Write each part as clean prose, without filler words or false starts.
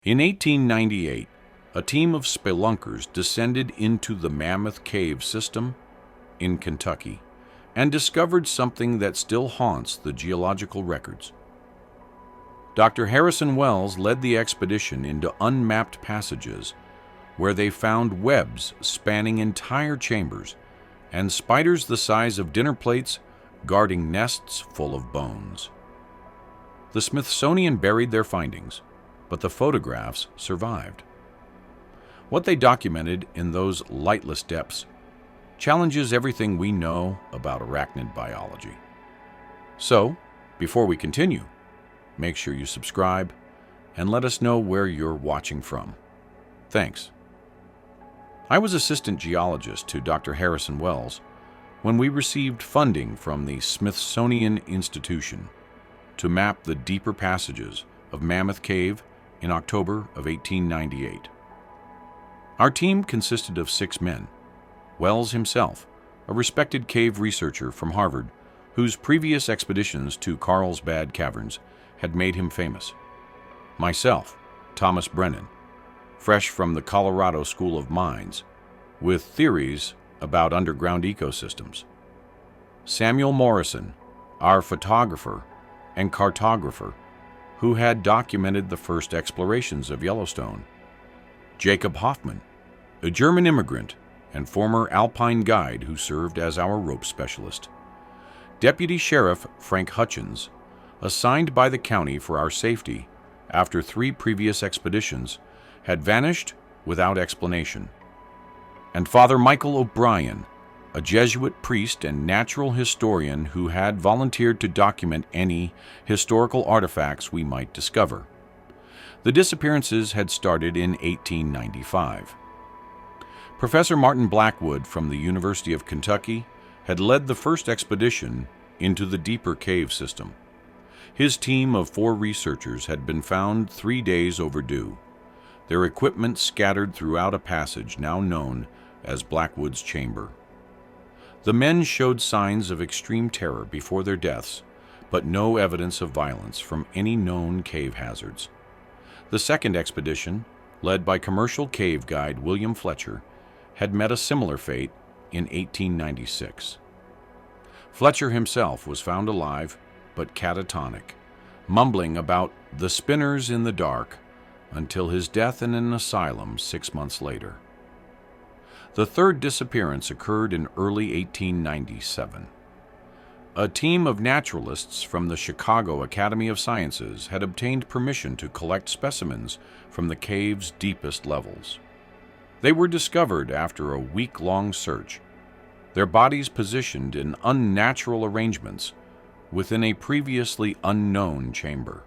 In 1898, a team of spelunkers descended into the Mammoth cave system in Kentucky and discovered something that still haunts the geological records. Dr. Harrison Wells led the expedition into unmapped passages where they found webs spanning entire chambers and spiders the size of dinner plates guarding nests full of bones. The Smithsonian buried their findings, but the photographs survived. What they documented in those lightless depths challenges everything we know about arachnid biology. So, before we continue, make sure you subscribe and let us know where you're watching from. Thanks. I was assistant geologist to Dr. Harrison Wells when we received funding from the Smithsonian Institution to map the deeper passages of Mammoth Cave in October of 1898. Our team consisted of 6 men. Wells himself, a respected cave researcher from Harvard, whose previous expeditions to Carlsbad Caverns had made him famous. Myself, Thomas Brennan, fresh from the Colorado School of Mines, with theories about underground ecosystems. Samuel Morrison, our photographer and cartographer, who had documented the first explorations of Yellowstone. Jacob Hoffman, a German immigrant and former alpine guide who served as our rope specialist. Deputy Sheriff Frank Hutchins, assigned by the county for our safety after 3 previous expeditions, had vanished without explanation. And Father Michael O'Brien, a Jesuit priest and natural historian who had volunteered to document any historical artifacts we might discover. The disappearances had started in 1895. Professor Martin Blackwood from the University of Kentucky had led the first expedition into the deeper cave system. His team of 4 researchers had been found 3 days overdue, their equipment scattered throughout a passage now known as Blackwood's Chamber. The men showed signs of extreme terror before their deaths, but no evidence of violence from any known cave hazards. The second expedition, led by commercial cave guide William Fletcher, had met a similar fate in 1896. Fletcher himself was found alive, but catatonic, mumbling about the spinners in the dark until his death in an asylum 6 months later. The third disappearance occurred in early 1897. A team of naturalists from the Chicago Academy of Sciences had obtained permission to collect specimens from the cave's deepest levels. They were discovered after a week-long search, their bodies positioned in unnatural arrangements within a previously unknown chamber.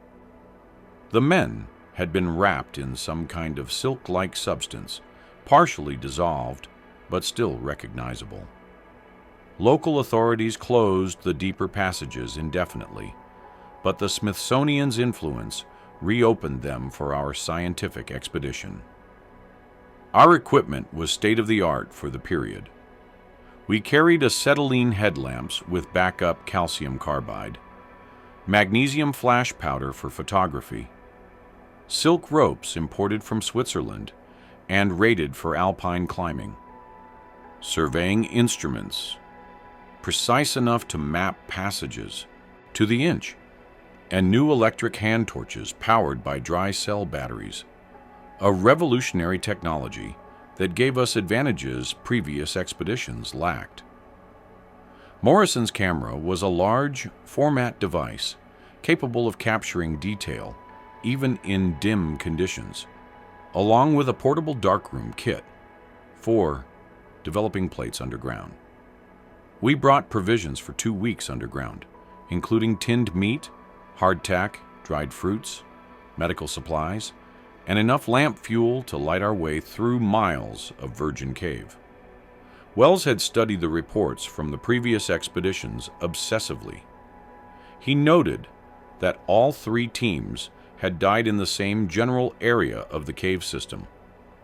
The men had been wrapped in some kind of silk-like substance, partially dissolved, but still recognizable. Local authorities closed the deeper passages indefinitely, but the Smithsonian's influence reopened them for our scientific expedition. Our equipment was state-of-the-art for the period. We carried acetylene headlamps with backup calcium carbide, magnesium flash powder for photography, silk ropes imported from Switzerland and rated for alpine climbing, surveying instruments precise enough to map passages to the inch, and new electric hand torches powered by dry cell batteries, a revolutionary technology that gave us advantages previous expeditions lacked. Morrison's camera was a large format device capable of capturing detail even in dim conditions, along with a portable darkroom kit for developing plates underground. We brought provisions for 2 weeks underground, including tinned meat, hardtack, dried fruits, medical supplies, and enough lamp fuel to light our way through miles of virgin cave. Wells had studied the reports from the previous expeditions obsessively. He noted that all 3 teams had died in the same general area of the cave system,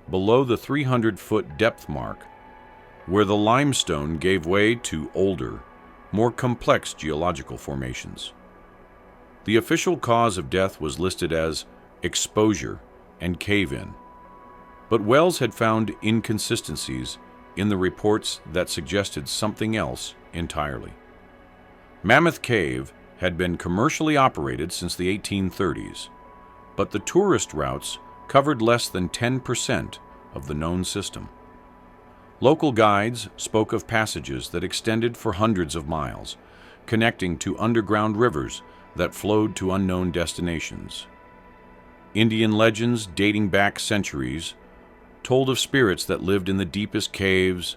below the 300-foot depth mark, where the limestone gave way to older, more complex geological formations. The official cause of death was listed as exposure and cave-in. But Wells had found inconsistencies in the reports that suggested something else entirely. Mammoth Cave had been commercially operated since the 1830s, but the tourist routes covered less than 10% of the known system. Local guides spoke of passages that extended for hundreds of miles, connecting to underground rivers that flowed to unknown destinations. Indian legends dating back centuries told of spirits that lived in the deepest caves,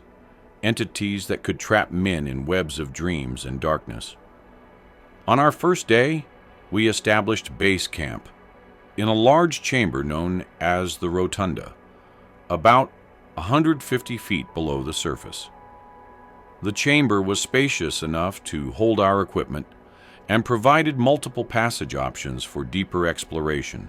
entities that could trap men in webs of dreams and darkness. On our first day, we established base camp in a large chamber known as the Rotunda, about 150 feet below the surface. The chamber was spacious enough to hold our equipment and provided multiple passage options for deeper exploration.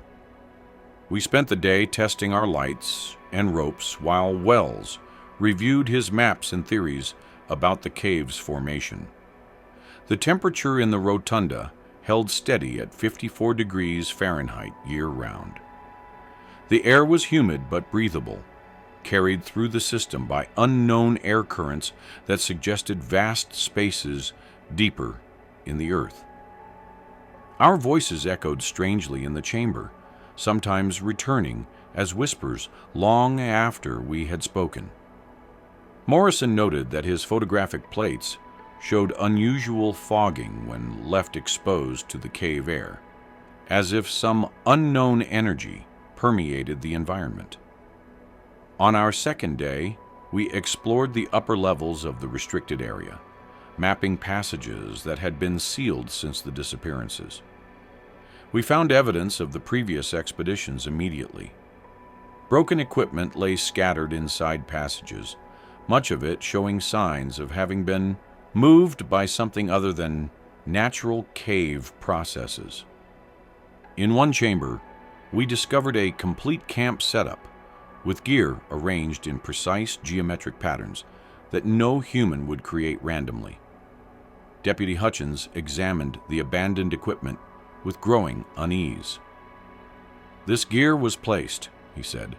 We spent the day testing our lights and ropes while Wells reviewed his maps and theories about the cave's formation. The temperature in the Rotunda held steady at 54 degrees Fahrenheit year-round. The air was humid but breathable, carried through the system by unknown air currents that suggested vast spaces deeper in the earth. Our voices echoed strangely in the chamber, sometimes returning as whispers long after we had spoken. Morrison noted that his photographic plates showed unusual fogging when left exposed to the cave air, as if some unknown energy permeated the environment. On our second day, we explored the upper levels of the restricted area, mapping passages that had been sealed since the disappearances. We found evidence of the previous expeditions immediately. Broken equipment lay scattered inside passages, much of it showing signs of having been moved by something other than natural cave processes. In one chamber, we discovered a complete camp setup with gear arranged in precise geometric patterns that no human would create randomly. Deputy Hutchins examined the abandoned equipment with growing unease. "This gear was placed," he said,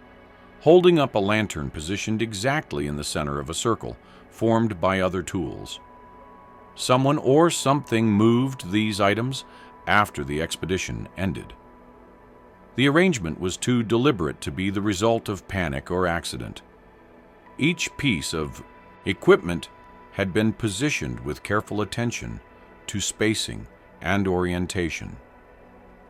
holding up a lantern positioned exactly in the center of a circle formed by other tools. Someone or something moved these items after the expedition ended. The arrangement was too deliberate to be the result of panic or accident. Each piece of equipment had been positioned with careful attention to spacing and orientation.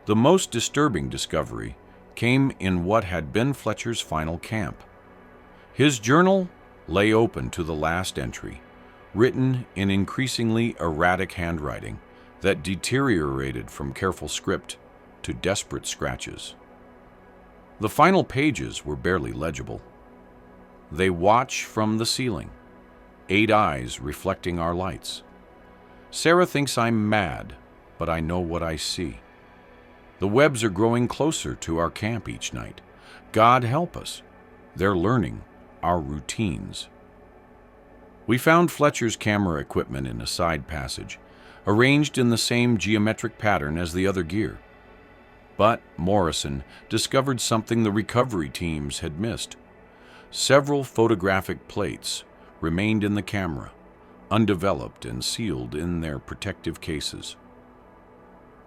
The most disturbing discovery came in what had been Fletcher's final camp. His journal lay open to the last entry, written in increasingly erratic handwriting that deteriorated from careful script to desperate scratches. The final pages were barely legible. They watch from the ceiling, 8 eyes reflecting our lights. Sarah thinks I'm mad, but I know what I see. The webs are growing closer to our camp each night. God help us. They're learning our routines. We found Fletcher's camera equipment in a side passage, arranged in the same geometric pattern as the other gear. But Morrison discovered something the recovery teams had missed. Several photographic plates remained in the camera, undeveloped and sealed in their protective cases.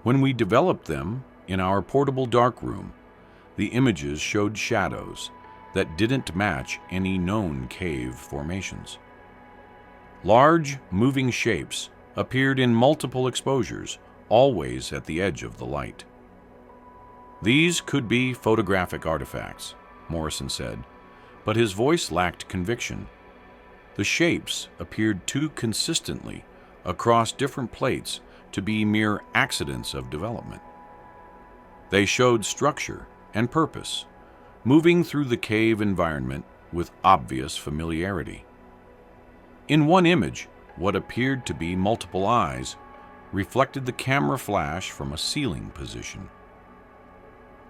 When we developed them in our portable darkroom, the images showed shadows that didn't match any known cave formations. Large, moving shapes appeared in multiple exposures, always at the edge of the light. "These could be photographic artifacts," Morrison said, but his voice lacked conviction. The shapes appeared too consistently across different plates to be mere accidents of development. They showed structure and purpose, moving through the cave environment with obvious familiarity. In one image, what appeared to be multiple eyes reflected the camera flash from a ceiling position.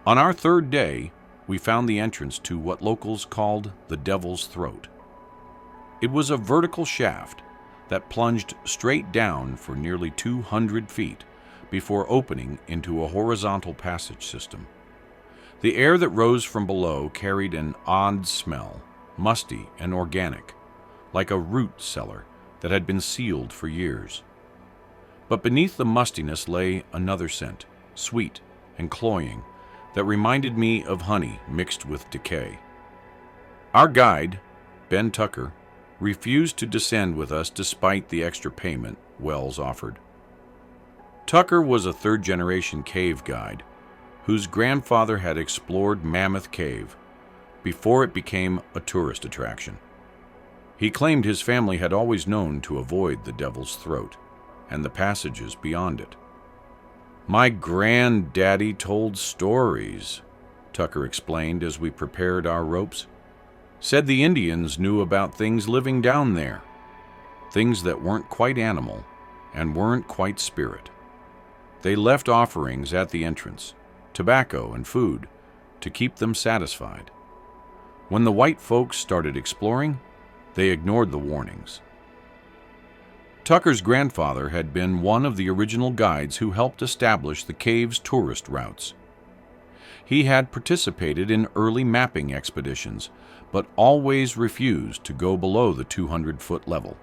On our third day, we found the entrance to what locals called the Devil's Throat. It was a vertical shaft that plunged straight down for nearly 200 feet before opening into a horizontal passage system. The air that rose from below carried an odd smell, musty and organic, like a root cellar that had been sealed for years. But beneath the mustiness lay another scent, sweet and cloying, that reminded me of honey mixed with decay. Our guide, Ben Tucker, refused to descend with us despite the extra payment Wells offered. Tucker was a third-generation cave guide whose grandfather had explored Mammoth Cave before it became a tourist attraction. He claimed his family had always known to avoid the Devil's Throat and the passages beyond it. "My granddaddy told stories," Tucker explained as we prepared our ropes. "Said the Indians knew about things living down there, things that weren't quite animal and weren't quite spirit. They left offerings at the entrance, tobacco and food, to keep them satisfied. When the white folks started exploring, they ignored the warnings." Tucker's grandfather had been one of the original guides who helped establish the cave's tourist routes. He had participated in early mapping expeditions, but always refused to go below the 200-foot level.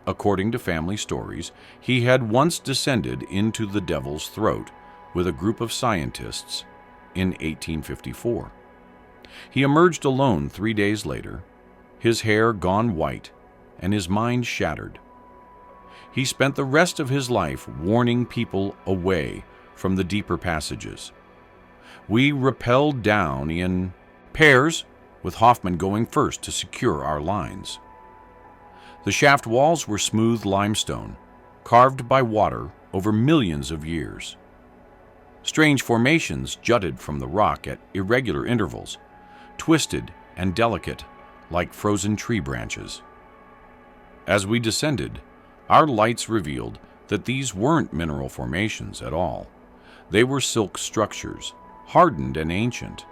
According to family stories, he had once descended into the Devil's Throat with a group of scientists in 1854. He emerged alone 3 days later, his hair gone white and his mind shattered. He spent the rest of his life warning people away from the deeper passages. We rappelled down in pairs, with Hoffman going first to secure our lines. The shaft walls were smooth limestone, carved by water over millions of years. Strange formations jutted from the rock at irregular intervals, twisted and delicate like frozen tree branches. As we descended, our lights revealed that these weren't mineral formations at all. They were silk structures, hardened and ancient,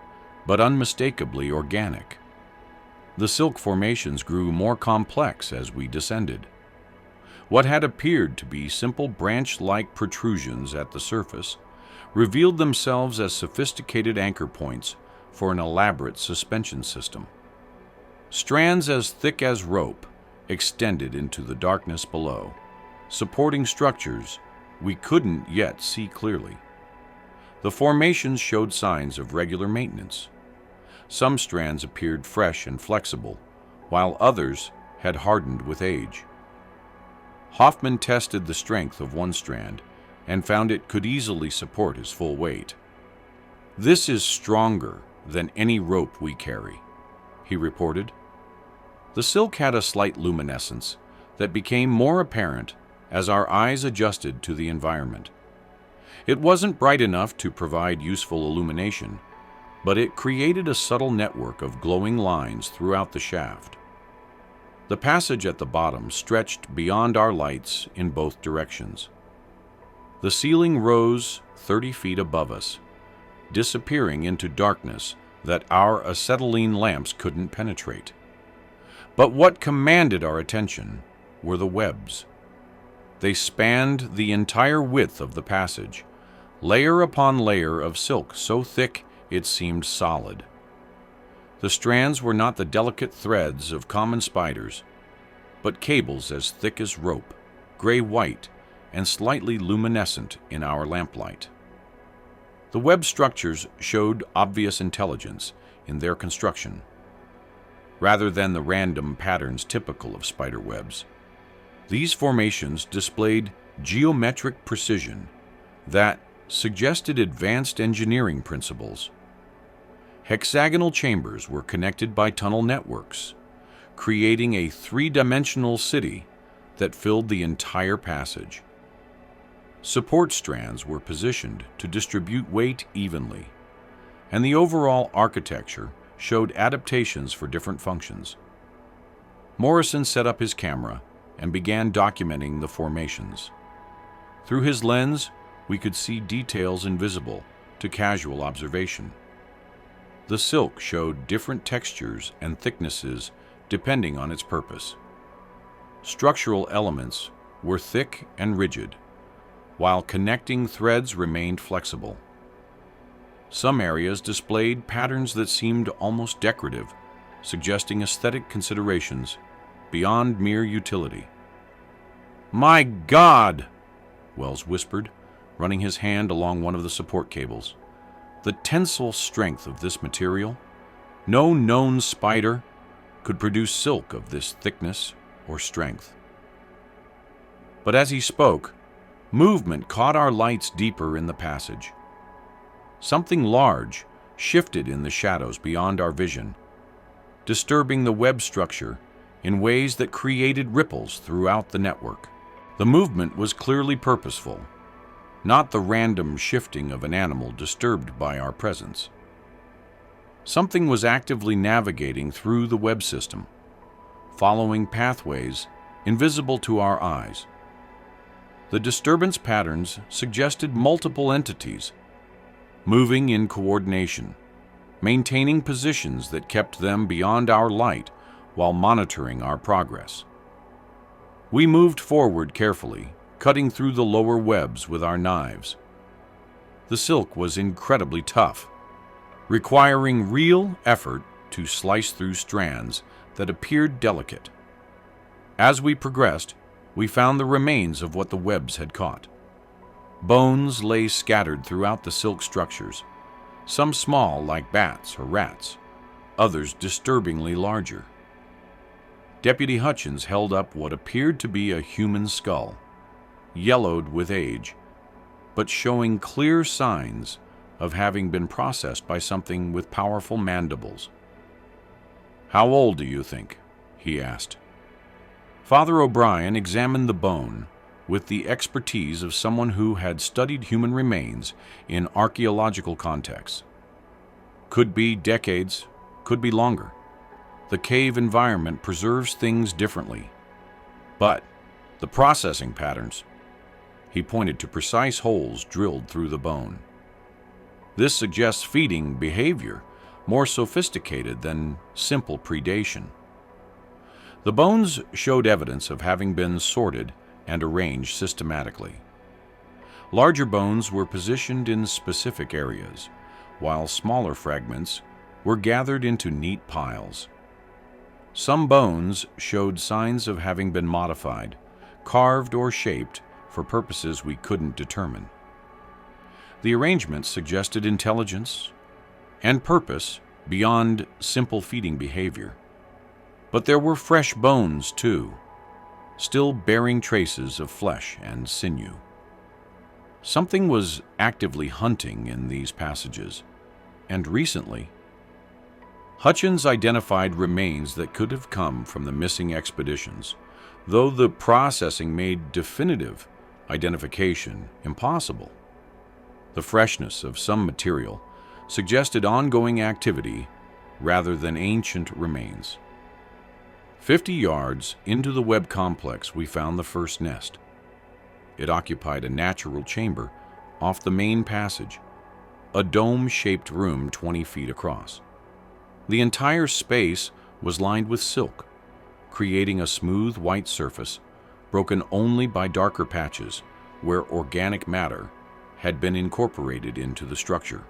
but unmistakably organic. The silk formations grew more complex as we descended. What had appeared to be simple branch-like protrusions at the surface revealed themselves as sophisticated anchor points for an elaborate suspension system. Strands as thick as rope extended into the darkness below, supporting structures we couldn't yet see clearly. The formations showed signs of regular maintenance. Some strands appeared fresh and flexible, while others had hardened with age. Hoffman tested the strength of one strand and found it could easily support his full weight. "This is stronger than any rope we carry," he reported. The silk had a slight luminescence that became more apparent as our eyes adjusted to the environment. It wasn't bright enough to provide useful illumination, but it created a subtle network of glowing lines throughout the shaft. The passage at the bottom stretched beyond our lights in both directions. The ceiling rose 30 feet above us, disappearing into darkness that our acetylene lamps couldn't penetrate. But what commanded our attention were the webs. They spanned the entire width of the passage, layer upon layer of silk so thick it seemed solid. The strands were not the delicate threads of common spiders, but cables as thick as rope, gray-white and slightly luminescent in our lamplight. The web structures showed obvious intelligence in their construction, rather than the random patterns typical of spider webs. These formations displayed geometric precision that suggested advanced engineering principles. Hexagonal chambers were connected by tunnel networks, creating a three-dimensional city that filled the entire passage. Support strands were positioned to distribute weight evenly, and the overall architecture showed adaptations for different functions. Morrison set up his camera and began documenting the formations. Through his lens, we could see details invisible to casual observation. The silk showed different textures and thicknesses depending on its purpose. Structural elements were thick and rigid, while connecting threads remained flexible. Some areas displayed patterns that seemed almost decorative, suggesting aesthetic considerations beyond mere utility. "My God!" Wells whispered, running his hand along one of the support cables. "The tensile strength of this material! No known spider could produce silk of this thickness or strength." But as he spoke, movement caught our lights deeper in the passage. Something large shifted in the shadows beyond our vision, disturbing the web structure in ways that created ripples throughout the network. The movement was clearly purposeful, not the random shifting of an animal disturbed by our presence. Something was actively navigating through the web system, following pathways invisible to our eyes. The disturbance patterns suggested multiple entities, moving in coordination, maintaining positions that kept them beyond our light while monitoring our progress. We moved forward carefully, cutting through the lower webs with our knives. The silk was incredibly tough, requiring real effort to slice through strands that appeared delicate. As we progressed, we found the remains of what the webs had caught. Bones lay scattered throughout the silk structures, some small like bats or rats, others disturbingly larger. Deputy Hutchins held up what appeared to be a human skull, yellowed with age, but showing clear signs of having been processed by something with powerful mandibles. "How old do you think?" he asked. Father O'Brien examined the bone with the expertise of someone who had studied human remains in archaeological contexts. Could be decades, could be longer. The cave environment preserves things differently. But the processing patterns, he pointed to precise holes drilled through the bone. This suggests feeding behavior more sophisticated than simple predation. The bones showed evidence of having been sorted and arranged systematically. Larger bones were positioned in specific areas, while smaller fragments were gathered into neat piles. Some bones showed signs of having been modified, carved or shaped for purposes we couldn't determine. The arrangement suggested intelligence and purpose beyond simple feeding behavior. But there were fresh bones, too, still bearing traces of flesh and sinew. Something was actively hunting in these passages, and recently, Hutchins identified remains that could have come from the missing expeditions, though the processing made definitive identification impossible. The freshness of some material suggested ongoing activity rather than ancient remains. 50 yards into the web complex, we found the first nest. It occupied a natural chamber off the main passage, a dome-shaped room 20 feet across. The entire space was lined with silk, creating a smooth white surface, broken only by darker patches where organic matter had been incorporated into the structure.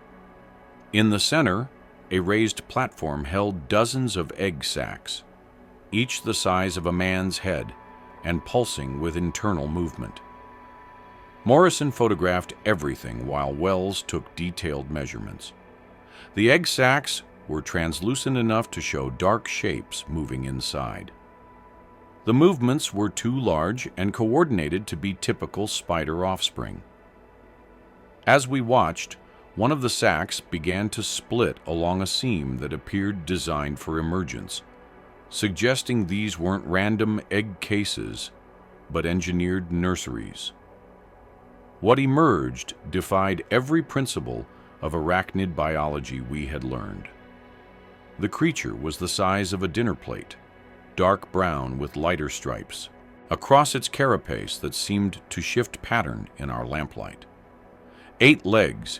In the center, a raised platform held dozens of egg sacs, each the size of a man's head and pulsing with internal movement. Morrison photographed everything while Wells took detailed measurements. The egg sacs were translucent enough to show dark shapes moving inside. The movements were too large and coordinated to be typical spider offspring. As we watched, one of the sacs began to split along a seam that appeared designed for emergence, suggesting these weren't random egg cases, but engineered nurseries. What emerged defied every principle of arachnid biology we had learned. The creature was the size of a dinner plate, dark brown with lighter stripes, across its carapace that seemed to shift pattern in our lamplight. 8 legs,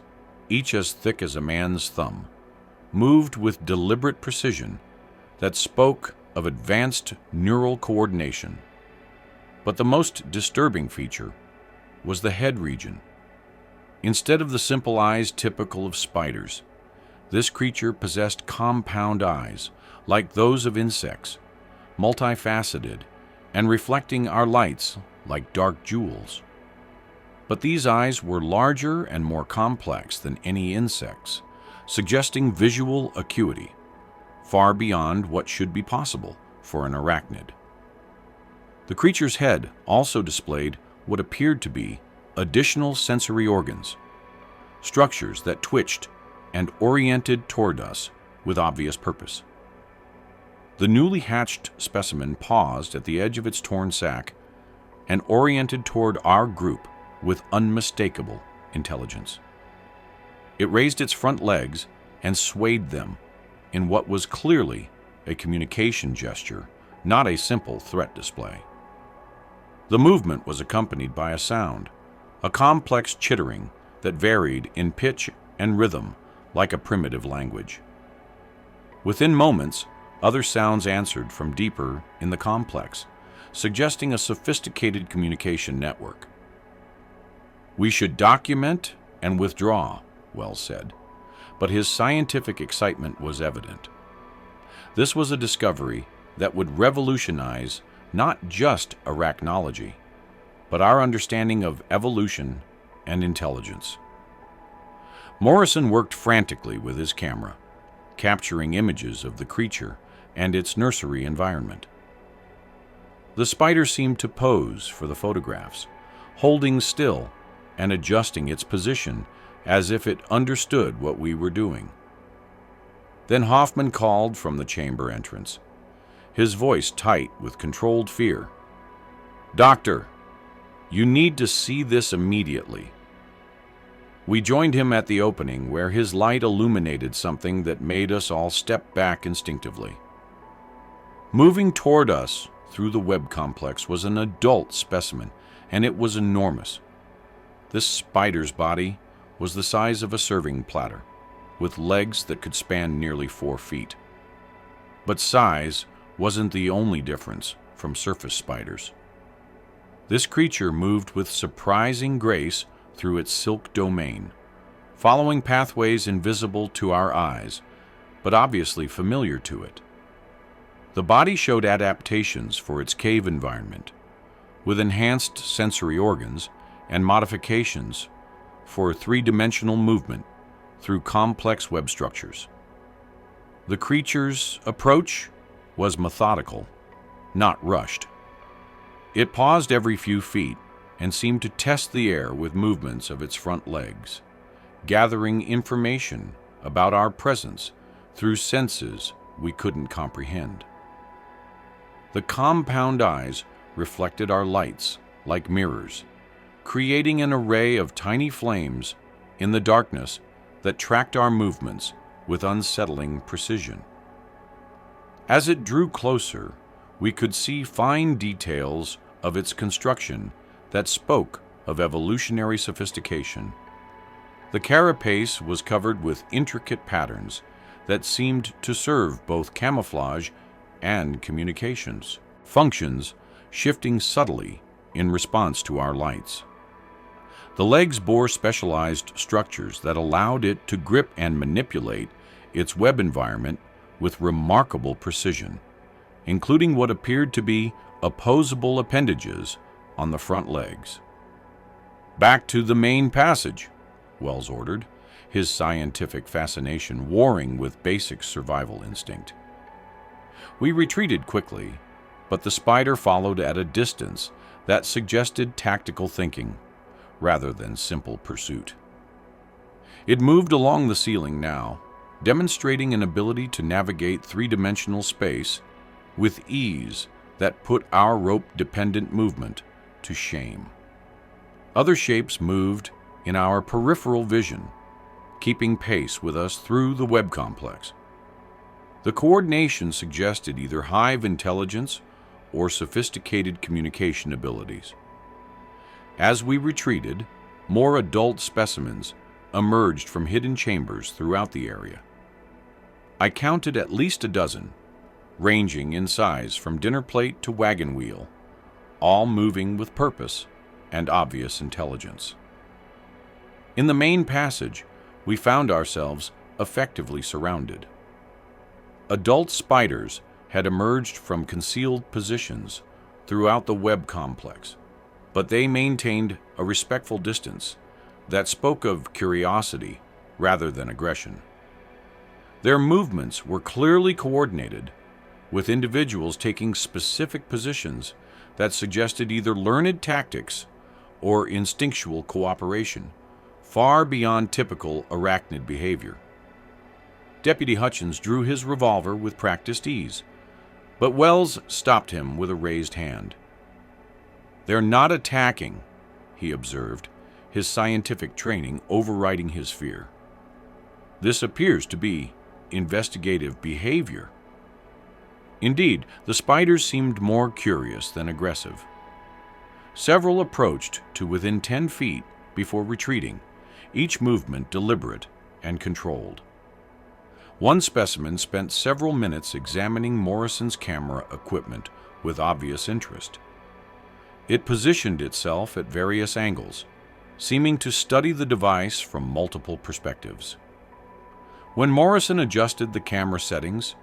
each as thick as a man's thumb, moved with deliberate precision that spoke of advanced neural coordination. But the most disturbing feature was the head region. Instead of the simple eyes typical of spiders, this creature possessed compound eyes, like those of insects, multifaceted, and reflecting our lights like dark jewels. But these eyes were larger and more complex than any insect's, suggesting visual acuity, far beyond what should be possible for an arachnid. The creature's head also displayed what appeared to be additional sensory organs, structures that twitched and oriented toward us with obvious purpose. The newly hatched specimen paused at the edge of its torn sac and oriented toward our group with unmistakable intelligence. It raised its front legs and swayed them in what was clearly a communication gesture, not a simple threat display. The movement was accompanied by a sound, a complex chittering that varied in pitch and rhythm like a primitive language. Within moments, other sounds answered from deeper in the complex, suggesting a sophisticated communication network. "We should document and withdraw," Wells said, but his scientific excitement was evident. This was a discovery that would revolutionize not just arachnology, but our understanding of evolution and intelligence. Morrison worked frantically with his camera, capturing images of the creature and its nursery environment. The spider seemed to pose for the photographs, holding still and adjusting its position as if it understood what we were doing. Then Hoffman called from the chamber entrance, his voice tight with controlled fear. "Doctor, you need to see this immediately." We joined him at the opening, where his light illuminated something that made us all step back instinctively. Moving toward us through the web complex was an adult specimen, and it was enormous. This spider's body was the size of a serving platter, with legs that could span nearly 4 feet. But size wasn't the only difference from surface spiders. This creature moved with surprising grace through its silk domain, following pathways invisible to our eyes, but obviously familiar to it. The body showed adaptations for its cave environment, with enhanced sensory organs and modifications for three-dimensional movement through complex web structures. The creature's approach was methodical, not rushed. It paused every few feet and seemed to test the air with movements of its front legs, gathering information about our presence through senses we couldn't comprehend. The compound eyes reflected our lights like mirrors, creating an array of tiny flames in the darkness that tracked our movements with unsettling precision. As it drew closer, we could see fine details of its construction that spoke of evolutionary sophistication. The carapace was covered with intricate patterns that seemed to serve both camouflage and communications, functions shifting subtly in response to our lights. The legs bore specialized structures that allowed it to grip and manipulate its web environment with remarkable precision, including what appeared to be opposable appendages on the front legs. "Back to the main passage," Wells ordered, his scientific fascination warring with basic survival instinct. We retreated quickly, but the spider followed at a distance that suggested tactical thinking rather than simple pursuit. It moved along the ceiling now, demonstrating an ability to navigate three-dimensional space with ease that put our rope-dependent movement to shame. Other shapes moved in our peripheral vision, keeping pace with us through the web complex. The coordination suggested either hive intelligence or sophisticated communication abilities. As we retreated, more adult specimens emerged from hidden chambers throughout the area. I counted at least a dozen, ranging in size from dinner plate to wagon wheel, all moving with purpose and obvious intelligence. In the main passage, we found ourselves effectively surrounded. Adult spiders had emerged from concealed positions throughout the web complex, but they maintained a respectful distance that spoke of curiosity rather than aggression. Their movements were clearly coordinated, with individuals taking specific positions that suggested either learned tactics or instinctual cooperation, far beyond typical arachnid behavior. Deputy Hutchins drew his revolver with practiced ease, but Wells stopped him with a raised hand. "They're not attacking," he observed, his scientific training overriding his fear. "This appears to be investigative behavior." Indeed, the spiders seemed more curious than aggressive. Several approached to within 10 feet before retreating, each movement deliberate and controlled. One specimen spent several minutes examining Morrison's camera equipment with obvious interest. It positioned itself at various angles, seeming to study the device from multiple perspectives. When Morrison adjusted the camera settings,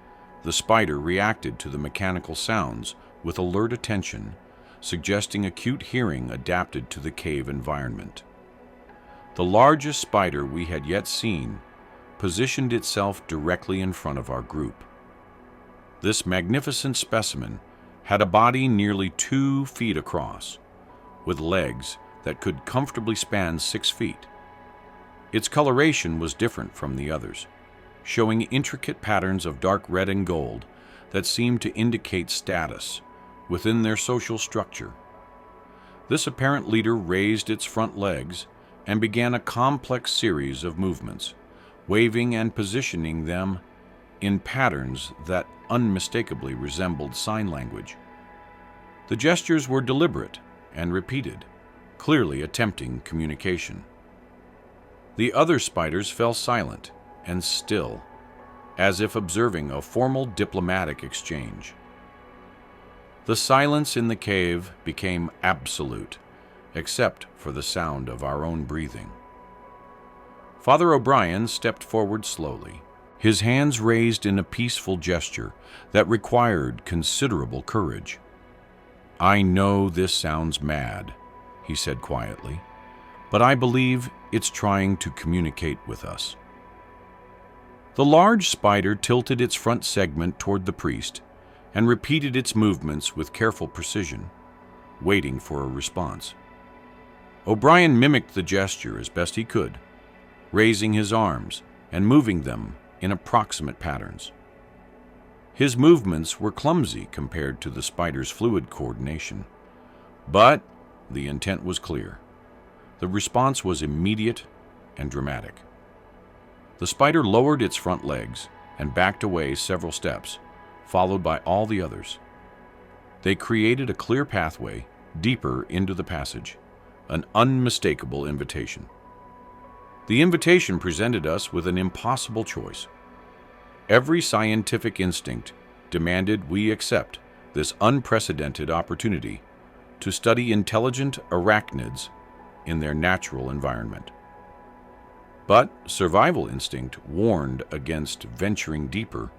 the spider reacted to the mechanical sounds with alert attention, suggesting acute hearing adapted to the cave environment. The largest spider we had yet seen positioned itself directly in front of our group. This magnificent specimen had a body nearly 2 feet across, with legs that could comfortably span 6 feet. Its coloration was different from the others, showing intricate patterns of dark red and gold that seemed to indicate status within their social structure. This apparent leader raised its front legs and began a complex series of movements, waving and positioning them in patterns that unmistakably resembled sign language. The gestures were deliberate and repeated, clearly attempting communication. The other spiders fell silent and still, as if observing a formal diplomatic exchange. The silence in the cave became absolute, except for the sound of our own breathing. Father O'Brien stepped forward slowly, his hands raised in a peaceful gesture that required considerable courage. "I know this sounds mad," he said quietly, "but I believe it's trying to communicate with us." The large spider tilted its front segment toward the priest and repeated its movements with careful precision, waiting for a response. O'Brien mimicked the gesture as best he could, raising his arms and moving them in approximate patterns. His movements were clumsy compared to the spider's fluid coordination, but the intent was clear. The response was immediate and dramatic. The spider lowered its front legs and backed away several steps, followed by all the others. They created a clear pathway deeper into the passage, an unmistakable invitation. The invitation presented us with an impossible choice. Every scientific instinct demanded we accept this unprecedented opportunity to study intelligent arachnids in their natural environment. But survival instinct warned against venturing deeper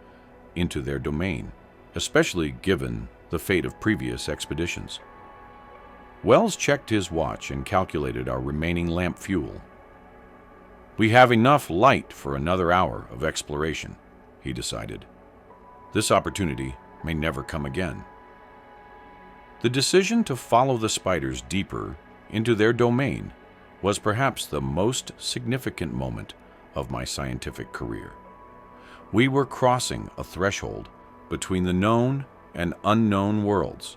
into their domain, especially given the fate of previous expeditions. Wells checked his watch and calculated our remaining lamp fuel. "We have enough light for another hour of exploration," he decided. "This opportunity may never come again." The decision to follow the spiders deeper into their domain was perhaps the most significant moment of my scientific career. We were crossing a threshold between the known and unknown worlds,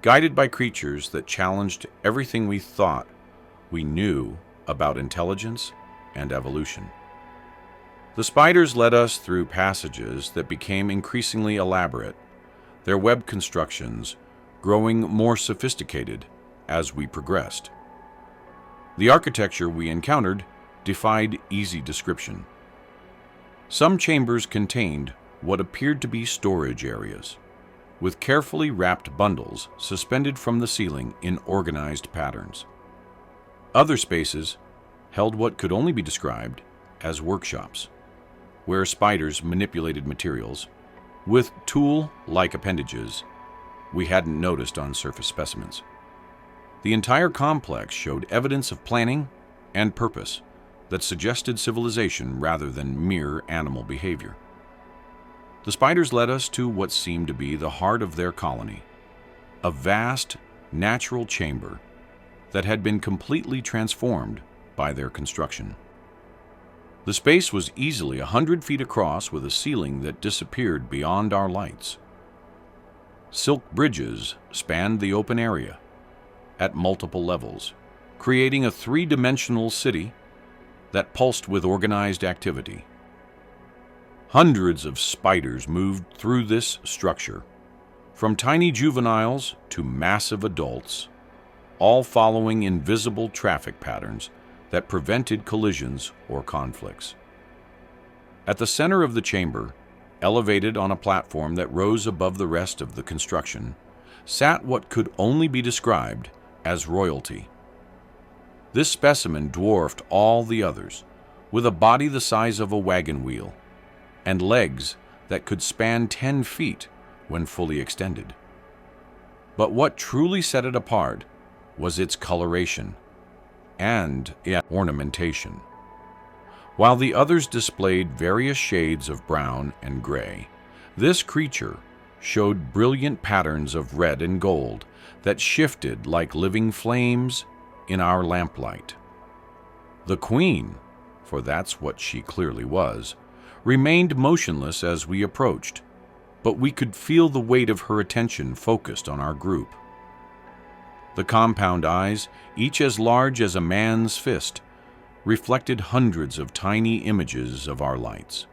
guided by creatures that challenged everything we thought we knew about intelligence and evolution. The spiders led us through passages that became increasingly elaborate, their web constructions growing more sophisticated as we progressed. The architecture we encountered defied easy description. Some chambers contained what appeared to be storage areas, with carefully wrapped bundles suspended from the ceiling in organized patterns. Other spaces held what could only be described as workshops, where spiders manipulated materials with tool-like appendages we hadn't noticed on surface specimens. The entire complex showed evidence of planning and purpose that suggested civilization rather than mere animal behavior. The spiders led us to what seemed to be the heart of their colony, a vast natural chamber that had been completely transformed by their construction. The space was easily 100 feet across with a ceiling that disappeared beyond our lights. Silk bridges spanned the open area at multiple levels, creating a three-dimensional city that pulsed with organized activity. Hundreds of spiders moved through this structure, from tiny juveniles to massive adults, all following invisible traffic patterns that prevented collisions or conflicts. At the center of the chamber, elevated on a platform that rose above the rest of the construction, sat what could only be described as royalty. This specimen dwarfed all the others, with a body the size of a wagon wheel and legs that could span 10 feet when fully extended. But what truly set it apart was its coloration and ornamentation. While the others displayed various shades of brown and gray, this creature showed brilliant patterns of red and gold that shifted like living flames in our lamplight. The queen, for that's what she clearly was, remained motionless as we approached, but we could feel the weight of her attention focused on our group. The compound eyes, each as large as a man's fist, reflected hundreds of tiny images of our lights.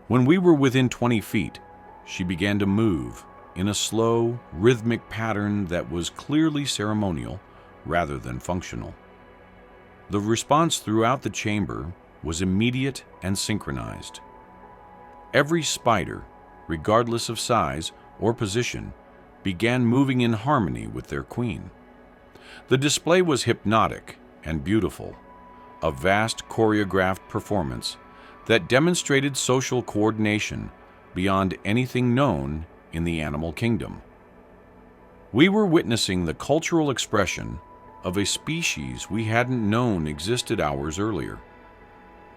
When we were within 20 feet, she began to move in a slow, rhythmic pattern that was clearly ceremonial rather than functional. The response throughout the chamber was immediate and synchronized. Every spider, regardless of size or position, began moving in harmony with their queen. The display was hypnotic and beautiful, a vast choreographed performance that demonstrated social coordination beyond anything known in the animal kingdom. We were witnessing the cultural expression of a species we hadn't known existed hours earlier.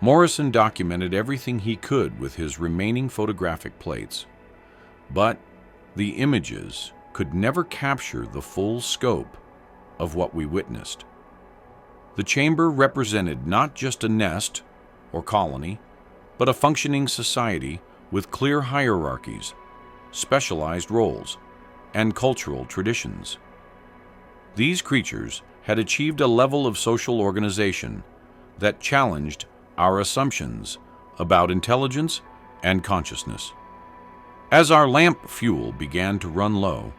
Morrison documented everything he could with his remaining photographic plates, but the images could never capture the full scope of what we witnessed. The chamber represented not just a nest or colony, but a functioning society with clear hierarchies, specialized roles, and cultural traditions. These creatures had achieved a level of social organization that challenged our assumptions about intelligence and consciousness. As our lamp fuel began to run low,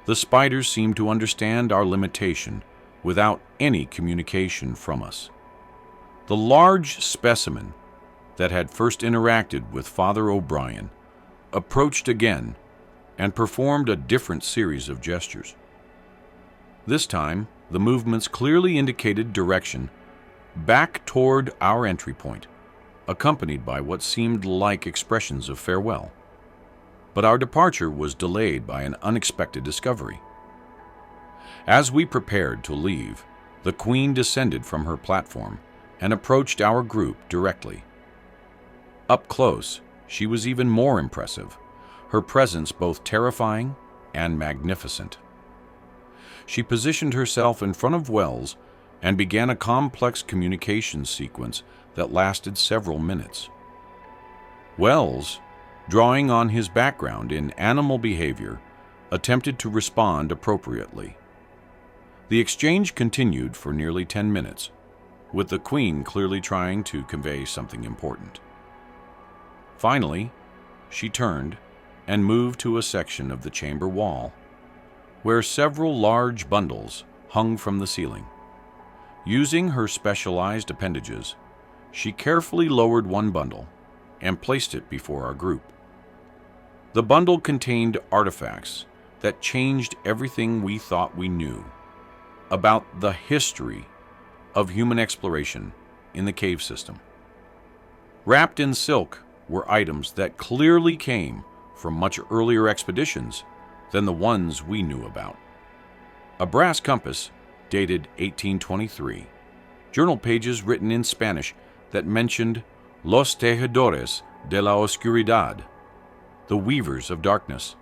the spiders seemed to understand our limitation without any communication from us. The large specimen that had first interacted with Father O'Brien approached again and performed a different series of gestures. This time, the movements clearly indicated direction back toward our entry point, accompanied by what seemed like expressions of farewell. But our departure was delayed by an unexpected discovery. As we prepared to leave, the queen descended from her platform and approached our group directly. Up close, she was even more impressive, her presence both terrifying and magnificent. She positioned herself in front of Wells and began a complex communication sequence that lasted several minutes. Wells, drawing on his background in animal behavior, attempted to respond appropriately. The exchange continued for nearly 10 minutes, with the queen clearly trying to convey something important. Finally, she turned and moved to a section of the chamber wall where several large bundles hung from the ceiling. Using her specialized appendages, she carefully lowered one bundle and placed it before our group. The bundle contained artifacts that changed everything we thought we knew about the history of human exploration in the cave system. Wrapped in silk were items that clearly came from much earlier expeditions than the ones we knew about. A brass compass dated 1823, journal pages written in Spanish that mentioned Los Tejedores de la Oscuridad, the Weavers of Darkness,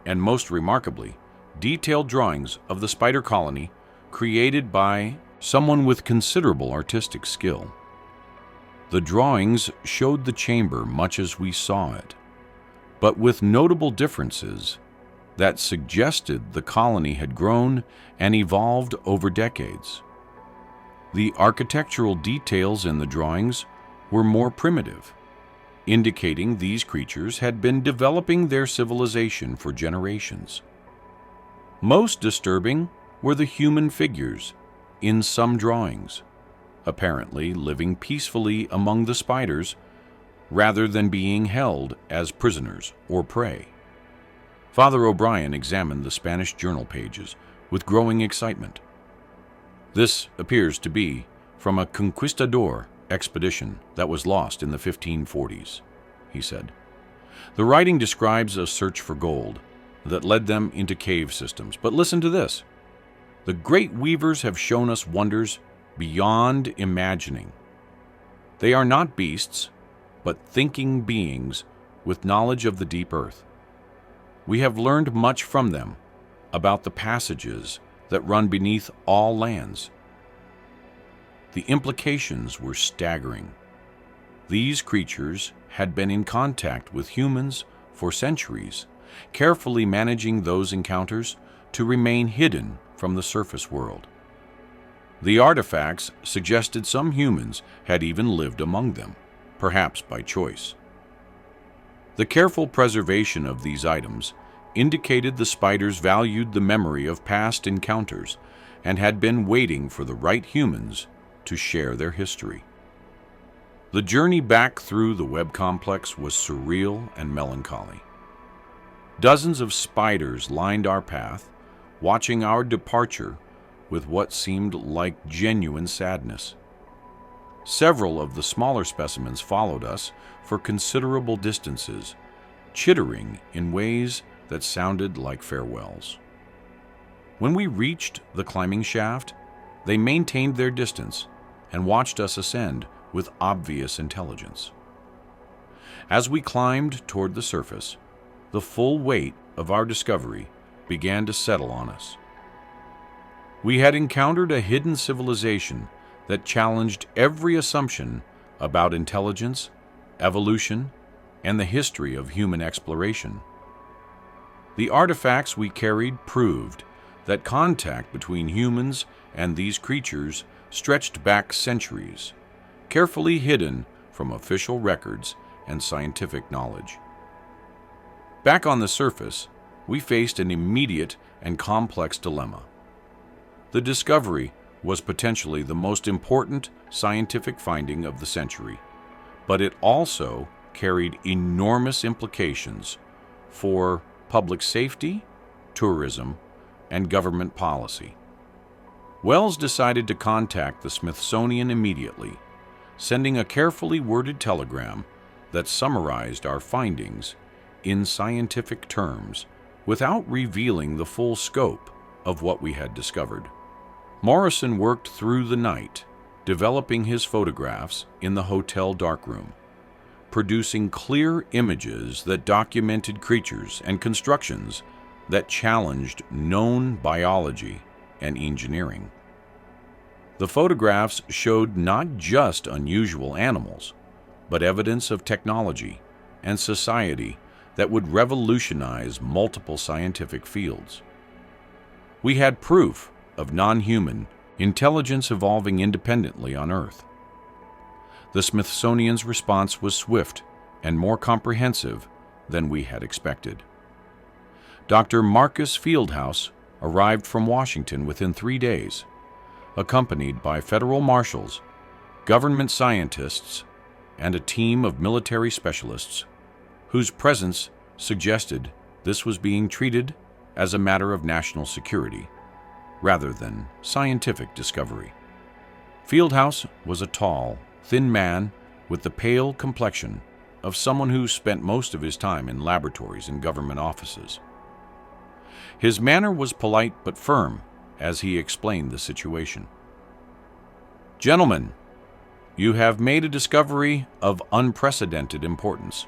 and most remarkably, detailed drawings of the spider colony created by someone with considerable artistic skill. The drawings showed the chamber much as we saw it, but with notable differences that suggested the colony had grown and evolved over decades. The architectural details in the drawings were more primitive, indicating these creatures had been developing their civilization for generations. Most disturbing were the human figures in some drawings, apparently living peacefully among the spiders rather than being held as prisoners or prey. Father O'Brien examined the Spanish journal pages with growing excitement. This appears to be from a conquistador expedition that was lost in the 1540s, he said. The writing describes a search for gold that led them into cave systems. But listen to this. The great weavers have shown us wonders beyond imagining. They are not beasts, but thinking beings with knowledge of the deep earth. We have learned much from them about the passages that run beneath all lands. The implications were staggering. These creatures had been in contact with humans for centuries, carefully managing those encounters to remain hidden from the surface world. The artifacts suggested some humans had even lived among them, perhaps by choice. The careful preservation of these items indicated the spiders valued the memory of past encounters and had been waiting for the right humans to share their history. The journey back through the web complex was surreal and melancholy. Dozens of spiders lined our path, watching our departure with what seemed like genuine sadness. Several of the smaller specimens followed us for considerable distances, chittering in ways that sounded like farewells. When we reached the climbing shaft, they maintained their distance and watched us ascend with obvious intelligence. As we climbed toward the surface, the full weight of our discovery began to settle on us. We had encountered a hidden civilization that challenged every assumption about intelligence, evolution, and the history of human exploration. The artifacts we carried proved that contact between humans and these creatures stretched back centuries, carefully hidden from official records and scientific knowledge. Back on the surface, we faced an immediate and complex dilemma. The discovery was potentially the most important scientific finding of the century, but it also carried enormous implications for public safety, tourism, and government policy. Wells decided to contact the Smithsonian immediately, sending a carefully worded telegram that summarized our findings in scientific terms without revealing the full scope of what we had discovered. Morrison worked through the night, developing his photographs in the hotel darkroom, producing clear images that documented creatures and constructions that challenged known biology and engineering. The photographs showed not just unusual animals, but evidence of technology and society that would revolutionize multiple scientific fields. We had proof of non-human intelligence evolving independently on Earth. The Smithsonian's response was swift and more comprehensive than we had expected. Dr. Marcus Fieldhouse arrived from Washington within 3 days, accompanied by federal marshals, government scientists, and a team of military specialists whose presence suggested this was being treated as a matter of national security rather than scientific discovery. Fieldhouse was a tall, thin man with the pale complexion of someone who spent most of his time in laboratories and government offices. His manner was polite but firm as he explained the situation. "Gentlemen, you have made a discovery of unprecedented importance,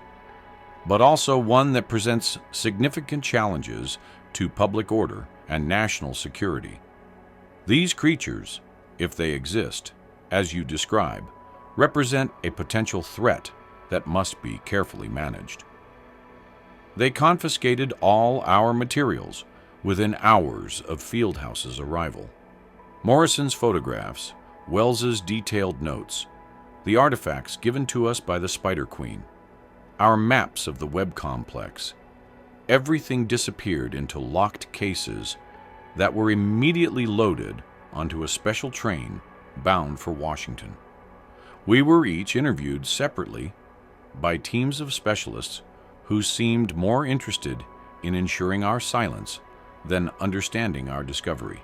but also one that presents significant challenges to public order and national security. These creatures, if they exist, as you describe, represent a potential threat that must be carefully managed. They confiscated all our materials within hours of Fieldhouse's arrival. Morrison's photographs, Wells's detailed notes, the artifacts given to us by the Spider Queen, our maps of the web complex, everything disappeared into locked cases that were immediately loaded onto a special train bound for Washington. We were each interviewed separately by teams of specialists who seemed more interested in ensuring our silence than understanding our discovery.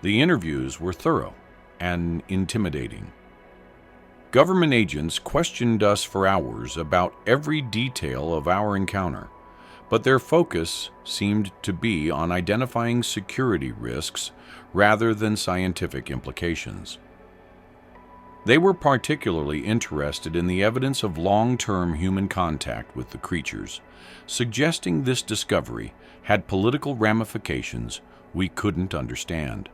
The interviews were thorough and intimidating. Government agents questioned us for hours about every detail of our encounter, but their focus seemed to be on identifying security risks rather than scientific implications. They were particularly interested in the evidence of long-term human contact with the creatures, suggesting this discovery had political ramifications we couldn't understand.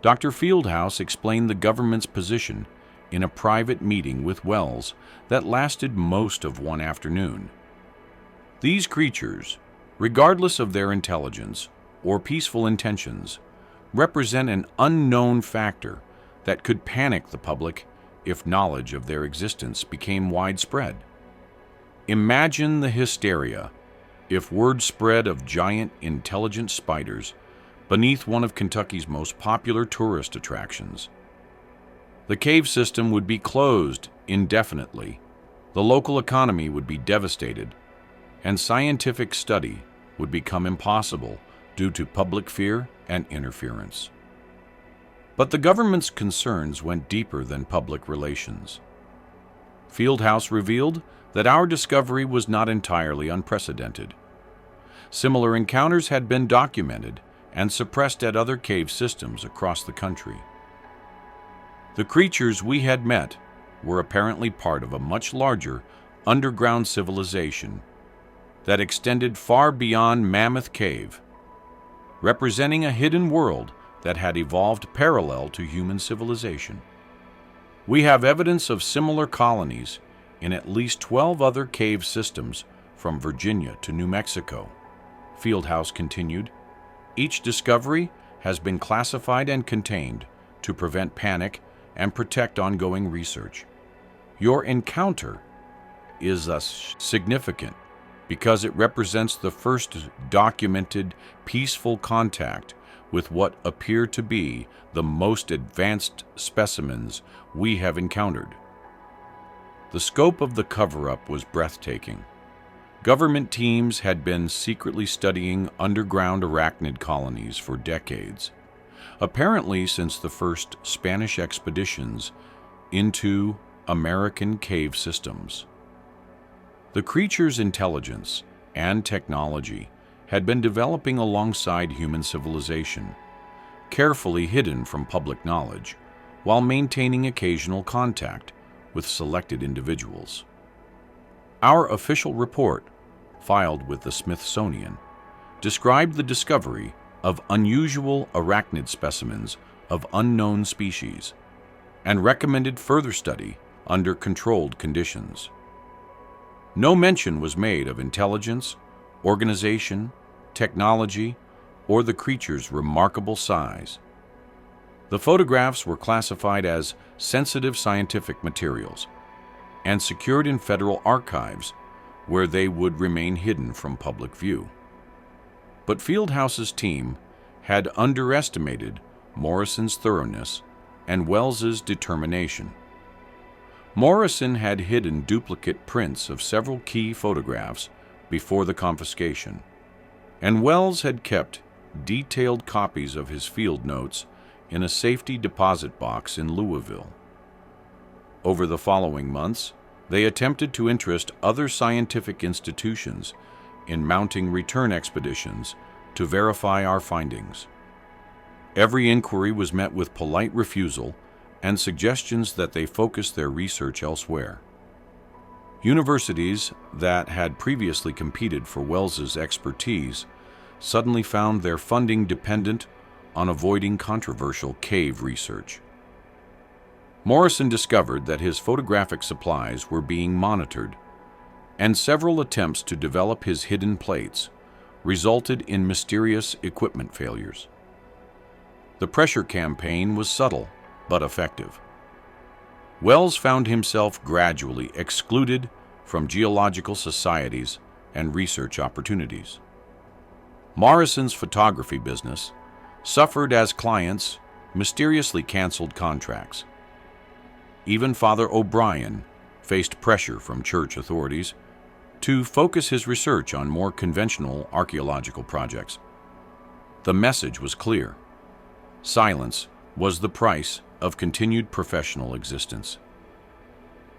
Dr. Fieldhouse explained the government's position in a private meeting with Wells that lasted most of one afternoon. These creatures, regardless of their intelligence or peaceful intentions, represent an unknown factor that could panic the public if knowledge of their existence became widespread. Imagine the hysteria if word spread of giant intelligent spiders beneath one of Kentucky's most popular tourist attractions. The cave system would be closed indefinitely, the local economy would be devastated, and scientific study would become impossible due to public fear and interference. But the government's concerns went deeper than public relations. Fieldhouse revealed that our discovery was not entirely unprecedented. Similar encounters had been documented and suppressed at other cave systems across the country. The creatures we had met were apparently part of a much larger underground civilization that extended far beyond Mammoth Cave, representing a hidden world that had evolved parallel to human civilization. We have evidence of similar colonies in at least 12 other cave systems from Virginia to New Mexico. Fieldhouse continued, each discovery has been classified and contained to prevent panic and protect ongoing research. Your encounter is thus significant because it represents the first documented peaceful contact with what appear to be the most advanced specimens we have encountered. The scope of the cover-up was breathtaking. Government teams had been secretly studying underground arachnid colonies for decades, apparently since the first Spanish expeditions into American cave systems. The creatures' intelligence and technology had been developing alongside human civilization, carefully hidden from public knowledge, while maintaining occasional contact with selected individuals. Our official report, filed with the Smithsonian, described the discovery of unusual arachnid specimens of unknown species and recommended further study under controlled conditions. No mention was made of intelligence, organization, technology, or the creature's remarkable size. The photographs were classified as sensitive scientific materials and secured in federal archives where they would remain hidden from public view. But Fieldhouse's team had underestimated Morrison's thoroughness and Wells's determination. Morrison had hidden duplicate prints of several key photographs before the confiscation, and Wells had kept detailed copies of his field notes in a safety deposit box in Louisville. Over the following months, they attempted to interest other scientific institutions in mounting return expeditions to verify our findings. Every inquiry was met with polite refusal and suggestions that they focus their research elsewhere. Universities that had previously competed for Wells's expertise suddenly found their funding dependent on avoiding controversial cave research. Morrison discovered that his photographic supplies were being monitored, and several attempts to develop his hidden plates resulted in mysterious equipment failures. The pressure campaign was subtle but effective. Wells found himself gradually excluded from geological societies and research opportunities. Morrison's photography business suffered as clients mysteriously canceled contracts. Even Father O'Brien faced pressure from church authorities to focus his research on more conventional archaeological projects. The message was clear. Silence was the price of continued professional existence.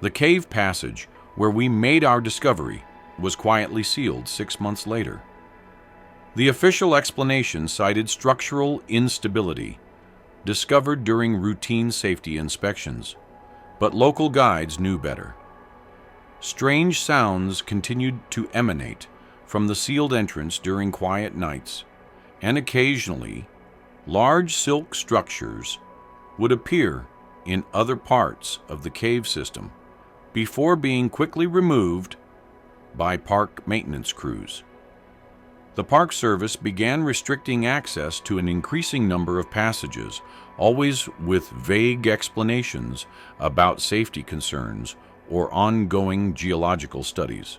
The cave passage where we made our discovery was quietly sealed 6 months later. The official explanation cited structural instability discovered during routine safety inspections, but local guides knew better. Strange sounds continued to emanate from the sealed entrance during quiet nights, and occasionally, large silk structures would appear in other parts of the cave system before being quickly removed by park maintenance crews. The Park Service began restricting access to an increasing number of passages, always with vague explanations about safety concerns or ongoing geological studies.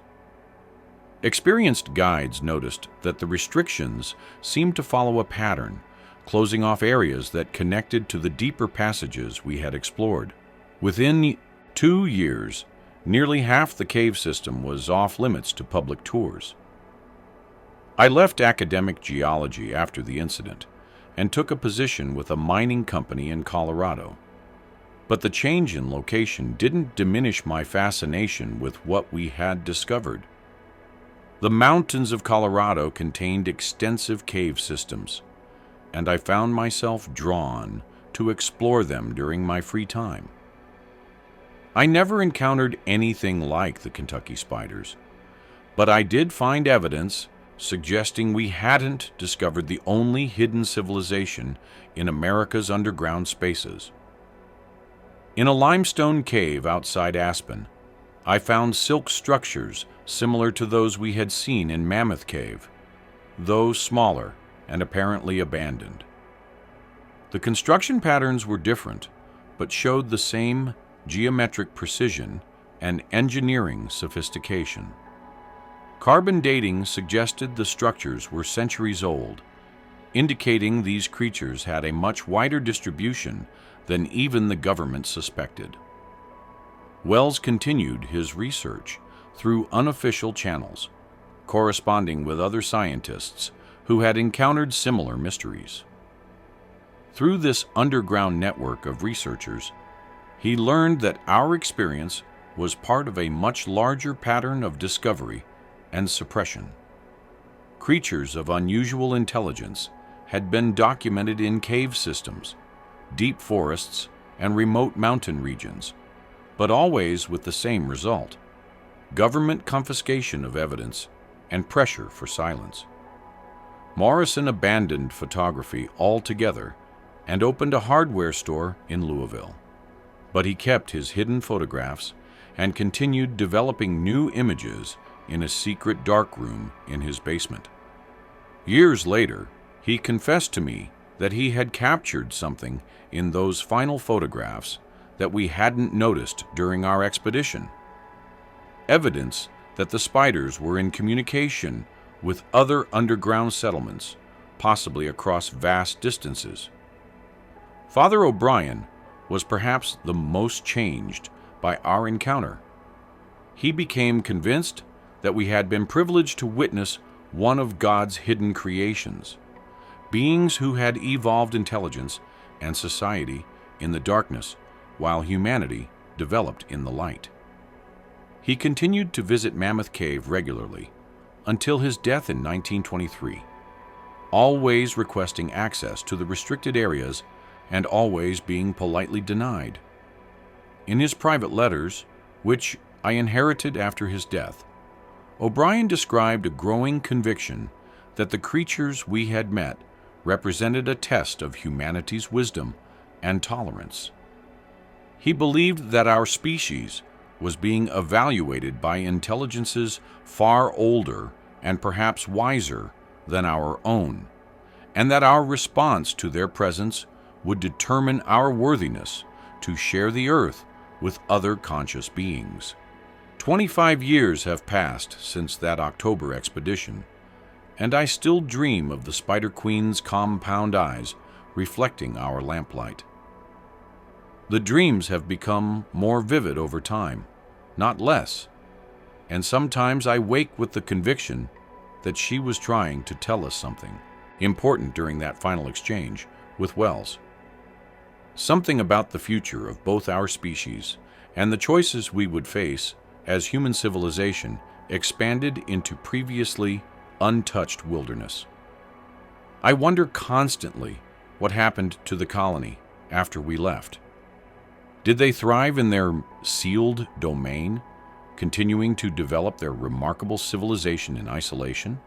Experienced guides noticed that the restrictions seemed to follow a pattern, closing off areas that connected to the deeper passages we had explored. Within 2 years, nearly half the cave system was off limits to public tours. I left academic geology after the incident and took a position with a mining company in Colorado. But the change in location didn't diminish my fascination with what we had discovered. The mountains of Colorado contained extensive cave systems, and I found myself drawn to explore them during my free time. I never encountered anything like the Kentucky spiders, but I did find evidence suggesting we hadn't discovered the only hidden civilization in America's underground spaces. In a limestone cave outside Aspen, I found silk structures similar to those we had seen in Mammoth Cave, though smaller and apparently abandoned. The construction patterns were different, but showed the same geometric precision and engineering sophistication. Carbon dating suggested the structures were centuries old, indicating these creatures had a much wider distribution than even the government suspected. Wells continued his research through unofficial channels, corresponding with other scientists who had encountered similar mysteries. Through this underground network of researchers, he learned that our experience was part of a much larger pattern of discovery and suppression. Creatures of unusual intelligence had been documented in cave systems, deep forests, and remote mountain regions, but always with the same result: government confiscation of evidence and pressure for silence. Morrison abandoned photography altogether and opened a hardware store in Louisville. But he kept his hidden photographs and continued developing new images in a secret darkroom in his basement. Years later, he confessed to me that he had captured something in those final photographs that we hadn't noticed during our expedition. Evidence that the spiders were in communication with other underground settlements, possibly across vast distances. Father O'Brien was perhaps the most changed by our encounter. He became convinced that we had been privileged to witness one of God's hidden creations, beings who had evolved intelligence and society in the darkness, while humanity developed in the light. He continued to visit Mammoth Cave regularly until his death in 1923, always requesting access to the restricted areas and always being politely denied. In his private letters, which I inherited after his death, O'Brien described a growing conviction that the creatures we had met represented a test of humanity's wisdom and tolerance. He believed that our species was being evaluated by intelligences far older and perhaps wiser than our own, and that our response to their presence would determine our worthiness to share the earth with other conscious beings. 25 years have passed since that October expedition, and I still dream of the Spider Queen's compound eyes reflecting our lamplight. The dreams have become more vivid over time, not less, and sometimes I wake with the conviction that she was trying to tell us something important during that final exchange with Wells. Something about the future of both our species and the choices we would face as human civilization expanded into previously untouched wilderness. I wonder constantly what happened to the colony after we left. Did they thrive in their sealed domain, continuing to develop their remarkable civilization in isolation?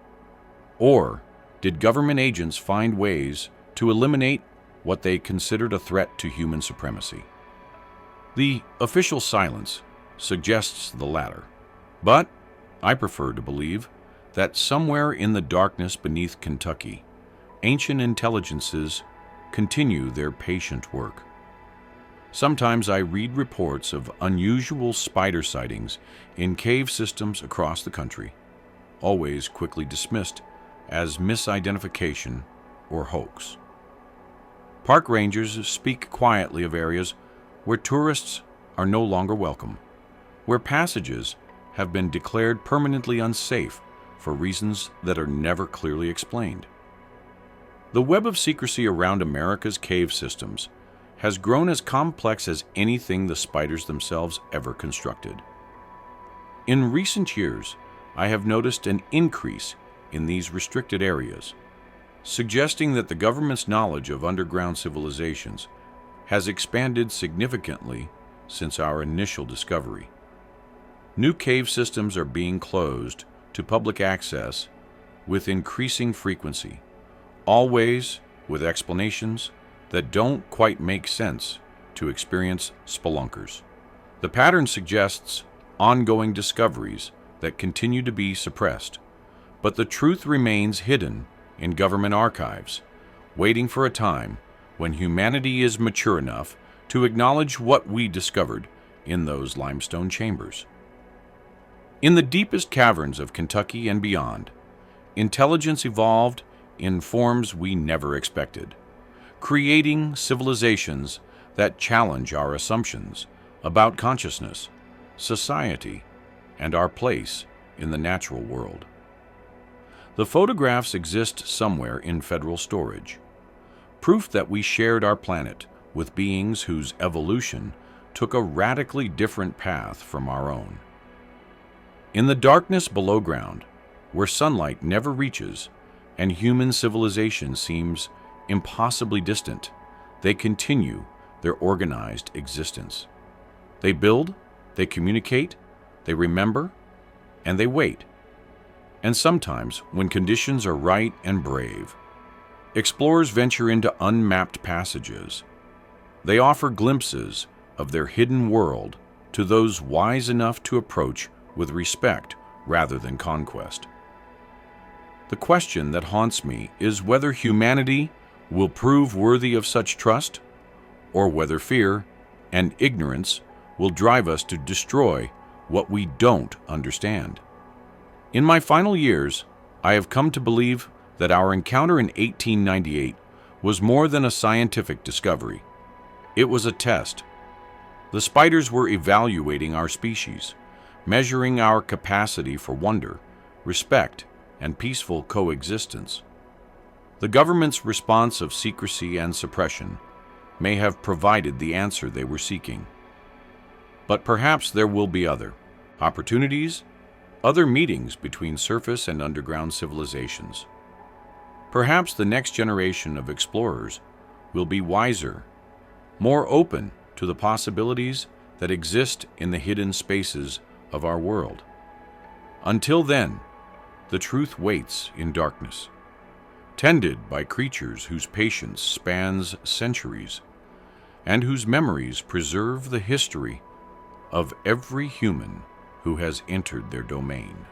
Or did government agents find ways to eliminate what they considered a threat to human supremacy? The official silence suggests the latter, but I prefer to believe that somewhere in the darkness beneath Kentucky, ancient intelligences continue their patient work. Sometimes I read reports of unusual spider sightings in cave systems across the country, always quickly dismissed as misidentification or hoax. Park rangers speak quietly of areas where tourists are no longer welcome, where passages have been declared permanently unsafe for reasons that are never clearly explained. The web of secrecy around America's cave systems has grown as complex as anything the spiders themselves ever constructed. In recent years, I have noticed an increase in these restricted areas, suggesting that the government's knowledge of underground civilizations has expanded significantly since our initial discovery. New cave systems are being closed to public access with increasing frequency, always with explanations that don't quite make sense to experienced spelunkers. The pattern suggests ongoing discoveries that continue to be suppressed, but the truth remains hidden in government archives, waiting for a time when humanity is mature enough to acknowledge what we discovered in those limestone chambers. In the deepest caverns of Kentucky and beyond, intelligence evolved in forms we never expected, creating civilizations that challenge our assumptions about consciousness, society, and our place in the natural world. The photographs exist somewhere in federal storage, proof that we shared our planet with beings whose evolution took a radically different path from our own. In the darkness below ground, where sunlight never reaches and human civilization seems impossibly distant, they continue their organized existence. They build, they communicate, they remember, and they wait. And sometimes, when conditions are right and brave, explorers venture into unmapped passages. They offer glimpses of their hidden world to those wise enough to approach with respect rather than conquest. The question that haunts me is whether humanity will prove worthy of such trust, or whether fear and ignorance will drive us to destroy what we don't understand. In my final years, I have come to believe that our encounter in 1898 was more than a scientific discovery. It was a test. The spiders were evaluating our species, measuring our capacity for wonder, respect, and peaceful coexistence. The government's response of secrecy and suppression may have provided the answer they were seeking. But perhaps there will be other opportunities, other meetings between surface and underground civilizations. Perhaps the next generation of explorers will be wiser, more open to the possibilities that exist in the hidden spaces of our world. Until then, the truth waits in darkness, tended by creatures whose patience spans centuries and whose memories preserve the history of every human who has entered their domain.